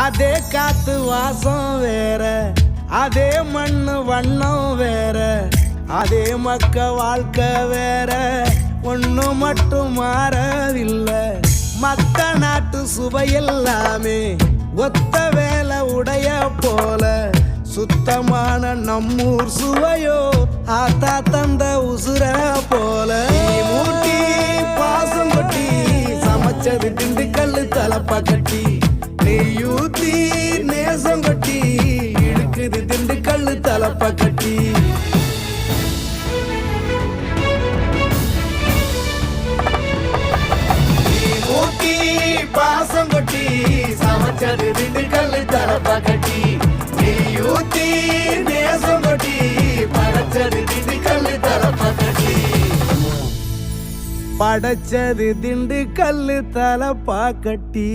அதே காத்து வாசம் வேற, அதே மண்ணு வண்ணம் வேற, அதே மக்க வாழ்க்கை வேற, ஒண்ணு மட்டும் மாறவில்லை. மத்த நாட்டு சுவையெல்லாமே ஒத்த வேலை உடைய போல, சுத்தமான நம்மூர் சுவையோ ஆத்தா தந்த உசுர போல. மூட்டி பாசம் கொட்டி சமைச்சது திண்டுக்கல்லு தலப்பா கட்டி, நெய்யூத்தி நேசம் கொட்டி இழுக்குது திண்டுக்கல்லு தலப்பா கட்டி. மூட்டி பாசம் கொட்டி சமைச்சது திண்டுக்கல்லு தலப்பா கட்டி, நெய்யூத்தி நேசம் கொட்டி படைச்சது திண்டுக்கல்லு தலப்பா கட்டி. படைச்சது திண்டுக்கல்லு தலப்பா கட்டி.